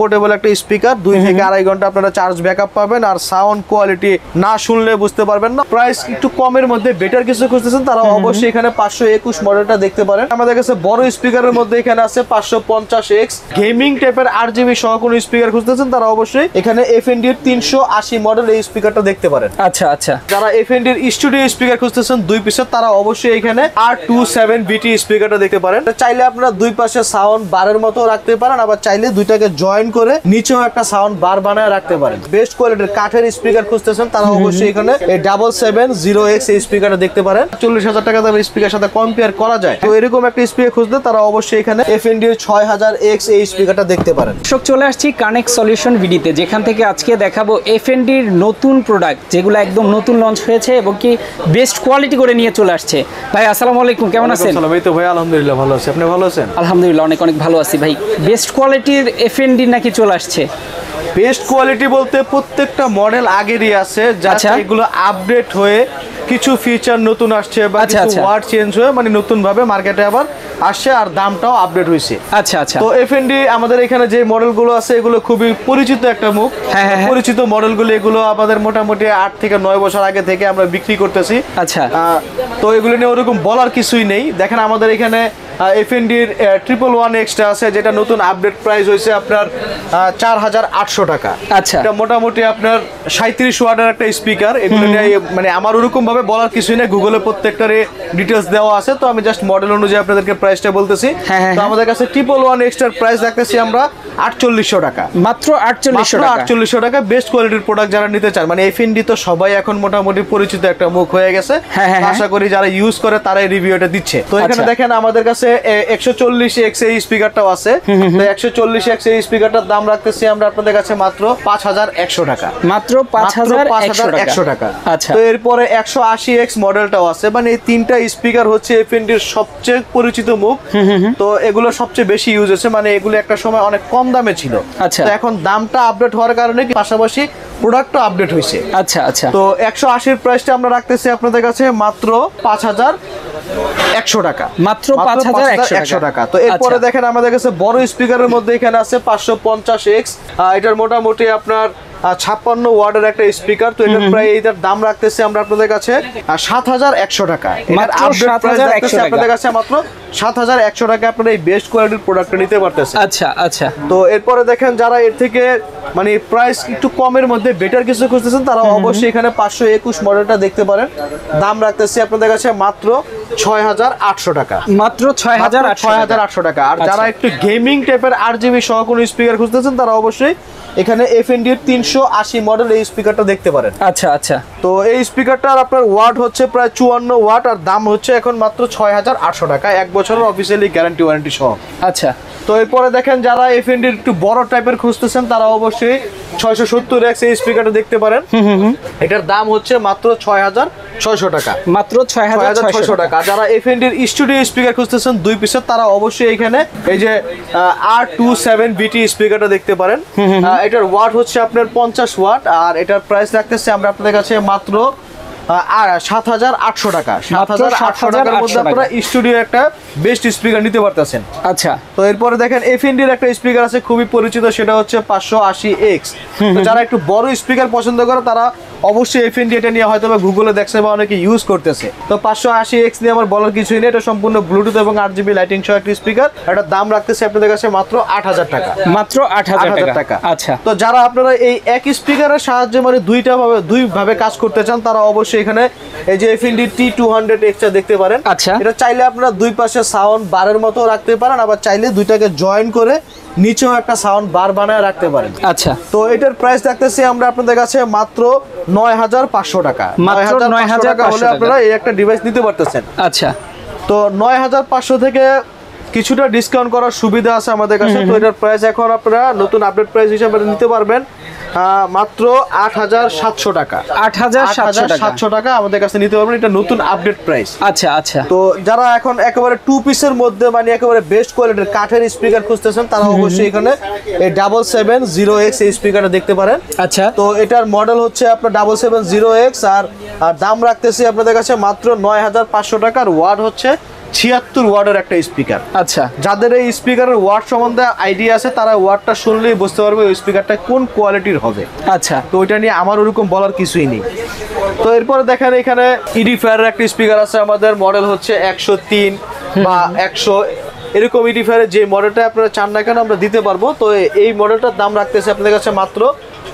Portable একটা speaker 2 থেকে 2.5 ঘন্টা আপনারা চার্জ ব্যাকআপ পাবেন আর সাউন্ড কোয়ালিটি না শুনলে বুঝতে পারবেন না। প্রাইস একটু কমের মধ্যে বেটার কিছু খুঁজতেছেন তারা অবশ্যই এখানে 521 মডেলটা দেখতে পারেন। আমাদের কাছে বড় স্পিকারের মধ্যে এখানে আছে 550X গেমিং টাইপের RGB সহ কোনো স্পিকার খুঁজতেছেন তারা অবশ্যই এখানে FND এর 380 মডেল এই স্পিকারটা দেখতে পারেন। আচ্ছা আচ্ছা, যারা FND এর স্টুডিও স্পিকার খুঁজতেছেন 2 পিসের তারা অবশ্যই এখানে R27BT স্পিকারটা দেখতে পারেন। চাইলে আপনারা দুই পাশে সাউন্ড বারের মতো রাখতে পারেন, আবার চাইলে দুইটাকে জয়েন করে নিচেও একটা সাউন্ড বার বানায় রাখতে পারেন। বেস্ট কোয়ালিটির কাঠের স্পিকার খুঁজতেছেন তারা অবশ্যই এখানে এই 770X এই স্পিকারটা দেখতে পারেন। 40,000 টাকা দামের স্পিকার সাথে কম্পেয়ার করা যায়, তো এরকম একটা স্পিকার খুঁজলে তারা অবশ্যই এখানে FND 6000X এই স্পিকারটা দেখতে পারেন। দর্শক চলে আসছি কানেক্ট সলিউশন ভিডিওতে, যেখান থেকে আজকে দেখাবো FND এর নতুন প্রোডাক্ট যেগুলো একদম নতুন লঞ্চ হয়েছে এবং কি বেস্ট কোয়ালিটি করে নিয়ে চলে আসছে। ভাই আসসালামু আলাইকুম, কেমন আছেন? ভাই তো ভাই আলহামদুলিল্লাহ ভালো আছি, আপনি ভালো আছেন? আলহামদুলিল্লাহ অনেক অনেক ভালো আছি ভাই। বেস্ট কোয়ালিটির FND নাকি চলে আসছে? বেস্ট কোয়ালিটি বলতে প্রত্যেকটা মডেল আগেরই আছে, যা এগুলো আপডেট হয়ে কিছু ফিচার নতুন আসছে বা কিছু ওয়ার্ড চেঞ্জ হয়ে মানে নতুন ভাবে মার্কেটে আবার আসছে আর দামটাও আপডেট হয়েছে। আচ্ছা আচ্ছা, তো FND আমাদের এখানে যে মডেলগুলো আছে এগুলো খুবই পরিচিত একটা মুখ। পরিচিত মডেলগুলো এগুলো আমাদের মোটামুটি 8 থেকে 9 বছর আগে থেকে আমরা বিক্রি করতেছি। আচ্ছা, তো এগুলো নিয়ে ওরকম বলার কিছুই নেই। দেখেন আমাদের এখানে FND এর 111X আছে, যেটা নতুন আপডেট প্রাইস হয়েছে আপনার 4800 টাকা। আচ্ছা, এটা মোটামুটি আপনার 37 ওয়াটের একটা স্পিকার। এগুলো নিয়ে মানে আমার ওরকম ভাবে বলার কিছুই নেই, গুগলে প্রত্যেকটার ডিটেলস দেওয়া আছে, তো আমি জাস্ট মডেল অনুযায়ী আপনাদেরকে প্রাইসটা বলতেছি। তো আমাদের কাছে 111X এর প্রাইস রাখতেছি আমরা 4800 টাকা, মাত্র 4800 টাকা। বেস্ট কোয়ালিটির প্রোডাক্ট যারা নিতে চান, মানে FND তো সবাই এখন মোটামুটি পরিচিত একটা মুখ হয়ে গেছে, আশা করি যারা ইউজ করে তারাই রিভিউটা দিচ্ছে। তো এখানে দেখেন আমাদের কাছে 140X এই স্পিকারটাও আছে। তো 140X এই স্পিকারটার দাম রাখতেছি আমরা আপনাদের কাছে মাত্র 5100 টাকা, মাত্র 5100 টাকা। আচ্ছা, তো এরপরে 180X মডেলটাও আছে। মানে এই তিনটা স্পিকার হচ্ছে FND এর সবচেয়ে পরিচিত মুখ। তো এগুলো সবচেয়ে বেশি ইউজ হচ্ছে, মানে এগুলো একটা সময় অনেক কম দামে ছিল। আচ্ছা, তো এখন দামটা আপডেট হওয়ার কারণে পাশাপাশি প্রোডাক্টও আপডেট হয়েছে। আচ্ছা আচ্ছা, তো 180 প্রাইসটা আমরা রাখতেছি আপনাদের কাছে মাত্র 5100 টাকা, মাত্র 5100 টাকা। তো এরপরে দেখেন আমাদের কাছে বড় স্পিকারের মধ্যে এখানে আছে 550X। এটার মোটামুটি আপনার 56 ওয়াটের একটা স্পিকার। তো এটার প্রায় এটার দাম রাখতেছি আমরা আপনাদের কাছে 7100 টাকা। এটার আপডেট প্রাইস রাখতেছি আপনাদের কাছে মাত্র 7100 টাকা। আপনারা এই বেস্ট কোয়ালিটির প্রোডাক্টটা নিতে পারতেছেন। আচ্ছা আচ্ছা, তো এরপরে দেখেন যারা এর থেকে মানে প্রাইস একটু কমের মধ্যে বেটার কিছু খুঁজতেছেন তারা অবশ্যই এখানে 521 মডেলটা দেখতে পারেন। দাম রাখতেছি আপনাদের কাছে মাত্র 6800 টাকা, মাত্র 6800 টাকা। আর যারা একটু গেমিং টাইপের RGB সহ কোনো স্পিকার খুঁজতেছেন তারা অবশ্যই এখানে FND এর 380 মডেল এই স্পিকারটা দেখতে পারেন। আচ্ছা আচ্ছা, তো এই স্পিকারটার আপনার ওয়াট হচ্ছে প্রায় 54 ওয়াট আর দাম হচ্ছে এখন মাত্র 6800 টাকা, 1 বছরের অফিসিয়ালি গ্যারান্টি ওয়ারেন্টি সহ। আচ্ছা, তো এরপরে দেখেন যারা FND একটু বড় টাইপের খুঁজতেছেন তারা অবশ্যই 670X এই স্পিকারটা দেখতে পারেন। এটার দাম হচ্ছে মাত্র 6600 টাকা, মাত্র 6600 টাকা। যারা FND এর স্টুডিও স্পিকার খুঁজতেছেন 2 পিসের তারা অবশ্যই এখানে এই যে R27BT স্পিকারটা দেখতে পারেন। এটার ওয়াট হচ্ছে আপনার 50 ওয়াট আর এটার প্রাইস রাখতেছে আমরা আপনাদের কাছে মাত্র 7800 টাকা। 7800 টাকার মধ্যে আপনারা স্টুডিও একটা বেস্ট স্পিকার নিতে পারতেছেন। আচ্ছা, তো এরপরে দেখেন FND এর একটা স্পিকার আছে খুবই পরিচিত, সেটা হচ্ছে 580X। তো যারা একটু বড় স্পিকার পছন্দ করে তারা অবশ্যই FND এটা নিয়ে হয়তো বা গুগলে দেখছে বা অনেকে ইউজ করতেছে। তো 580X নিয়ে আমার বলার কিছুই নেই, এটা সম্পূর্ণ ব্লুটুথ এবং RGB লাইটিং সহ একটা স্পিকার। এটার দাম রাখতেছে আপনাদের কাছে মাত্র 8000 টাকা, মাত্র 8000 টাকা। আচ্ছা, তো যারা আপনারা এই এক স্পিকারের সাহায্যে মানে দুই ভাবে কাজ করতে চান তারা অবশ্যই এখানে এই যে FND T200X দেখতে পারেন। আচ্ছা, এটা চাইলে আপনারা দুই পাশে সাউন্ড বারের মতো রাখতে পারেন, আবার চাইলে দুইটাকে জয়েন করে নিচেও একটা সাউন্ড বার বানায় রাখতে পারেন। আচ্ছা, তো এটার প্রাইস রাখতেছি আমরা আপনাদের কাছে মাত্র 9500 টাকা, 9500 টাকা হলে আপনারা এই একটা ডিভাইস নিতে পারতেছেন। আচ্ছা, তো 9500 থেকে কিছুটা ডিসকাউন্ট করার সুবিধা আছে আমাদের কাছে। তো এটার প্রাইস এখন আপনারা নতুন আপডেট প্রাইস হিসেবে নিতে পারবেন মাত্র 8700 টাকা, 8700 টাকা আমাদের কাছে নিতে পারবেন, এটা নতুন আপডেট প্রাইস। আচ্ছা আচ্ছা, তো যারা এখন একেবারে 2 পিসের মধ্যে মানে একেবারে বেস্ট কোয়ালিটির কাঠের স্পিকার খুঁজতেছেন তারা অবশ্যই এখানে এই 770X এই স্পিকারটা দেখতে পারেন। আচ্ছা, তো এটার মডেল হচ্ছে আপনার 770X আর দাম রাখতেছি আপনাদের কাছে মাত্র 9500 টাকা আর ওয়াট হচ্ছে 76 ওয়াটের একটা স্পিকার। আচ্ছা, যাদের এই স্পিকারের ওয়াট সম্বন্ধে আইডিয়া আছে তারা ওয়াটটা শুনলেই বুঝতে পারবে ওই স্পিকারটা কোন কোয়ালিটির হবে। আচ্ছা, তো ওইটা নিয়ে আমার ওরকম বলার কিছুই নেই। তো এরপরে দেখেন এখানে ইডিফায়ারের একটা স্পিকার আছে আমাদের, মডেল হচ্ছে 103 বা 100 এরকম। ইডিফায়ারের যে মডেলটা আপনারা চান না কেন আমরা দিতে পারবো। তো এই মডেলটার দাম রাখতেছে আপনাদের কাছে মাত্র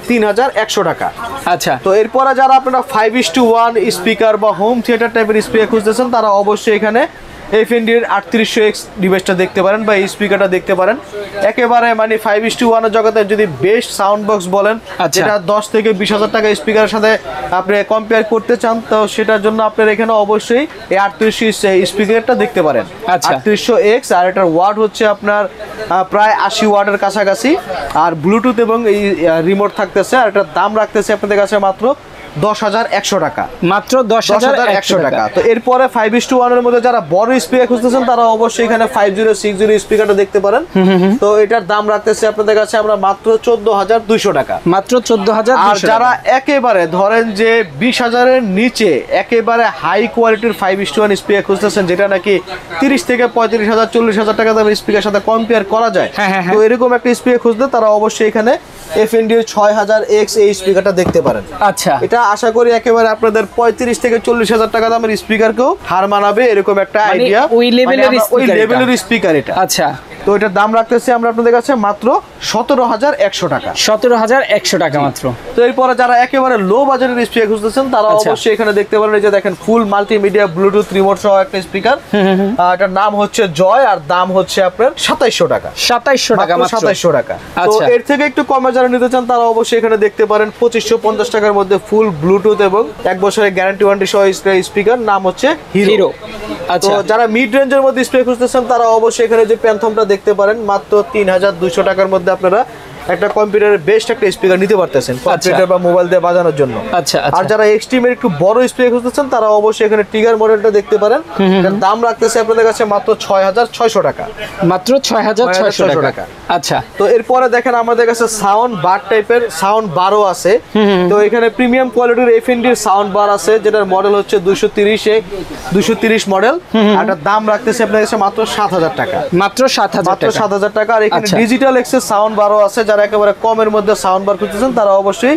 3100 টাকা। আচ্ছা, তো এরপরে যারা আপনারা 5:1 স্পিকার বা হোম থিয়েটার টাইপের স্পিকার খুঁজতেছেন তারা অবশ্যই এখানে এফএনডির 3800X ডিভাইসটা দেখতে পারেন বা এই স্পিকারটা দেখতে পারেন। একেবারে মানে 5:1 এর জগতে যদি বেস্ট সাউন্ড বক্স বলেন, যেটা 10 থেকে 20,000 টাকা স্পিকারের সাথে আপনি কম্পেয়ার করতে চান, তো সেটার জন্য আপনার এখানে অবশ্যই এই 3800 স্পিকারটা দেখতে পারেন। 3800X আর এটার ওয়াট হচ্ছে আপনার প্রায় 80 ওয়াটের কাছাকাছি, আর ব্লুটুথ এবং এই রিমোট থাকতেছে। আর এটার দাম রাখতেছে আপনাদের কাছে মাত্র 10,100 টাকা। মাত্র 10,100 টাকা। তো এরপরে 5:1 এর মধ্যে যারা বড় স্পিকার খুঁজতেছেন তারা অবশ্যই এখানে 5060 স্পিকারটা দেখতে পারেন। তো এটার দাম রাখতেছে আপনাদের কাছে আমরা মাত্র 14,200 টাকা। মাত্র 14,200। আর যারা একেবারে ধরেন যে 20,000 এর নিচে একেবারে হাই কোয়ালিটির 5:1 স্পিকার খুঁজতেছেন, যেটা নাকি 30 থেকে 35,000 40,000 টাকা দামের স্পিকারের সাথে কম্পেয়ার করা যায়, তো এরকম একটা স্পিকার খুঁজলে তারা অবশ্যই এখানে এফএনডি 6000X এই স্পিকারটা দেখতে পারেন। আচ্ছা, এটা আশা করি একেবারে আপনাদের 35 থেকে 40,000 টাকা দামের স্পিকারকেও হার মানাবে এরকম একটা আইডিয়া, ওই লেভেলের স্পিকার এটা। আচ্ছা, তো এটার দাম রাখতেছি আমরা আপনাদের কাছে মাত্র 17,100 টাকা। 17,100 টাকা মাত্র। তো এরপরে যারা একেবারে লো বাজেটের স্পিকার খুঁজতেছেন তারা অবশ্যই এখানে দেখতে পারেন, এই যে দেখেন ফুল মাল্টিমিডিয়া ব্লুটুথ রিমোট সহ একটা স্পিকার। এটার নাম হচ্ছে জয় আর দাম হচ্ছে আপনার 2700 টাকা। 2700 টাকা মাত্র। 2700 টাকা। তো এর থেকে একটু কমে যারা নিতে চান তারা অবশ্যই এখানে দেখতে পারেন 2550 টাকার মধ্যে ফুল ব্লুটুথ এবং 1 বছরের গ্যারান্টি ওয়ারেন্টি সহ স্পিকার, নাম হচ্ছে হিরো। আচ্ছা, তো যারা মিড রেঞ্জের মধ্যে স্পিকার খুঁজতেছেন তারা অবশ্যই এখানে যে প্যান্থমটা দেখতে পারেন, মাত্র 3200 টাকার মধ্যে আপনারা একটা কম্পিউটারের বেস্ট একটা স্পিকার নিতে পারতেছেন কম্পিউটার বা মোবাইল দিয়ে বাজানোর জন্য। আচ্ছা, আর যারা এক্সট্রিমের একটু বড় স্পিকার খুঁজতেছেন তারা অবশ্যই এখানে টিগার মডেলটা দেখতে পারেন। এর দাম রাখতেছে আপনাদের কাছে মাত্র 6600 টাকা। মাত্র 6600 টাকা। আচ্ছা, তো এরপরে দেখেন আমাদের কাছে সাউন্ড বার টাইপের সাউন্ড বারও আছে। তো এখানে প্রিমিয়াম কোয়ালিটির এফএনডির সাউন্ড বার আছে, যেটার মডেল হচ্ছে 230 মডেল। আর এটার দাম রাখতেছে আপনাদের কাছে মাত্র 7000 টাকা। মাত্র 7000 টাকা। আর এখানে ডিজিটাল এক্সেস সাউন্ড বারও আছে, যারা একেবারে কমের মধ্যে সাউন্ড বার খুঁজতেছেন তারা অবশ্যই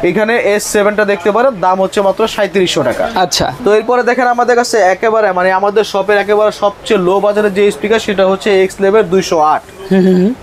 এখানে S7টা দেখতে পারেন, দাম হচ্ছে মাত্র 3700 টাকা। আচ্ছা, তো এরপরে দেখেন আমাদের কাছে একেবারে মানে আমাদের শপের একেবারে সবচেয়ে লো বাজারের যে স্পিকার সেটা হচ্ছে এক্স লেভেল 208।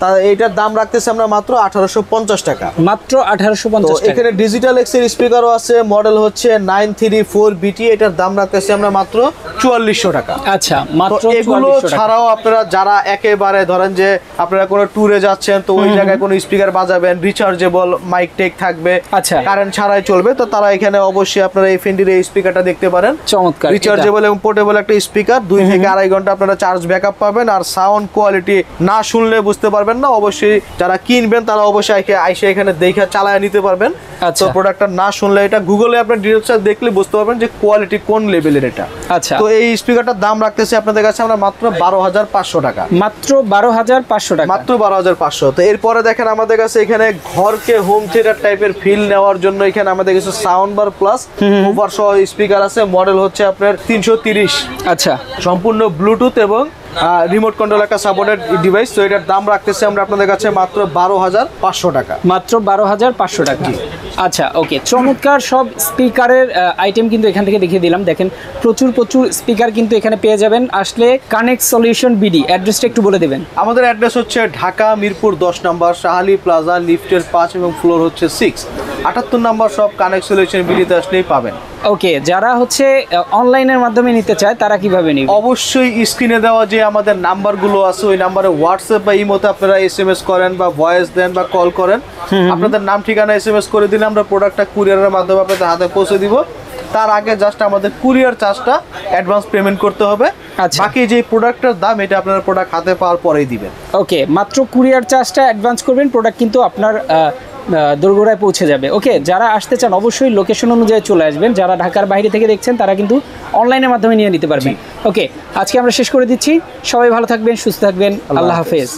তা এইটার দাম রাখতেছে আমরা মাত্র 1850 টাকা। মাত্র 1850 টাকা। এখানে ডিজিটাল এক্সের স্পিকারও আছে, মডেল হচ্ছে 934BT। এটার দাম রাখতেছে আমরা মাত্র 4400 টাকা। আচ্ছা, মাত্র এগুলো ছাড়াও আপনারা যারা একেবারে ধরেন যে আপনারা কোনো ট্যুরে যাচ্ছেন, তো ওই জায়গায় কোনো স্পিকার বাজাবেন, রিচার্জেবল মাইক টেক থাকবে, আচ্ছা, কারেন্ট ছাড়াই চলবে, তো তারা এখানে অবশ্যই আপনারা এফএনডির এই স্পিকারটা দেখতে পারেন। চমৎকার, রিচার্জেবল এবং পোর্টেবল একটা স্পিকার, 2 থেকে 2.5 ঘন্টা আপনারা চার্জ ব্যাকআপ পাবেন। আর সাউন্ড কোয়ালিটি না শুনলে বুঝতে পারবেন না, অবশ্যই যারা কিনবেন তারা অবশ্যই আইসে এখানে দেখে চালায় নিতে পারবেন। তো প্রোডাক্টটা না শুনলে এটা গুগলে আপনার ডিটেইলসটা দেখলে বুঝতে পারবেন যে কোয়ালিটি কোন লেভেলের এটা। আচ্ছা, তো এই স্পিকারটার দাম রাখতেছি আপনাদের কাছে আমরা মাত্র 12,500 টাকা। মাত্র 12,500 টাকা। মাত্র 12,500। তো এরপরে দেখেন আমাদের কাছে এখানে ঘরকে হোম থিয়েটার টাইপের ফিল নেওয়ার জন্য এখানে আমাদের কিছু সাউন্ড বার প্লাস ওভার সহ স্পিকার আছে। মডেল হচ্ছে আপনার 330। আচ্ছা, সম্পূর্ণ ব্লুটুথ এবং রিমোট কন্ট্রোল একটা সাপোর্টেড ডিভাইস। তো এটার দাম রাখতেছি আমরা আপনাদের কাছে মাত্র 12,500 টাকা। মাত্র 12,500 টাকা। আচ্ছা, ওকে, চমৎকার সব স্পিকারের আইটেম কিন্তু এখান থেকে দেখিয়ে দিলাম। দেখেন প্রচুর স্পিকার কিন্তু এখানে পেয়ে যাবেন। আসলে কানেক্ট সলিউশন বিডি অ্যাড্রেসটা একটু বলে দেবেন। আমাদের অ্যাড্রেস হচ্ছে ঢাকা মিরপুর 10 নম্বর শাহালি প্লাজা, লিফটের 5 এবং ফ্লোর হচ্ছে 6। 78 নম্বর সব কানেক্ট সলিউশন বিডিতে আসলেই পাবেন। ওকে, যারা হচ্ছে অনলাইনের মাধ্যমে নিতে চায় তারা কিভাবে নেবে? অবশ্যই স্ক্রিনে দেওয়া যে আমাদের নাম্বারগুলো আছে ওই নাম্বারে হোয়াটসঅ্যাপ বা ইমোতে আপনারা SMS করেন বা ভয়েস দেন বা কল করেন, আপনাদের নাম ঠিকানা SMS করে দিলে আমরা প্রোডাক্টটা কুরিয়ারের মাধ্যমে আপনাদের হাতে পৌঁছে দিব। তার আগে জাস্ট আমাদের কুরিয়ার চার্জটা অ্যাডভান্স পেমেন্ট করতে হবে। বাকি যে প্রোডাক্টের দাম এটা আপনারা প্রোডাক্ট হাতে পাওয়ার পরেই দিবেন। ওকে, মাত্র কুরিয়ার চার্জটা অ্যাডভান্স করবেন, প্রোডাক্ট কিন্তু আপনার দোরগোড়ায় পৌঁছে যাবে। ওকে, যারা আসতে চান অবশ্যই লোকেশন অনুযায়ী চলে আসবেন। যারা ঢাকার বাইরে থেকে দেখছেন তারা কিন্তু অনলাইনের মাধ্যমে নিয়ে নিতে পারবেন। ওকে, আজকে আমরা শেষ করে দিচ্ছি। সবাই ভালো থাকবেন, সুস্থ থাকবেন। আল্লাহ হাফেজ।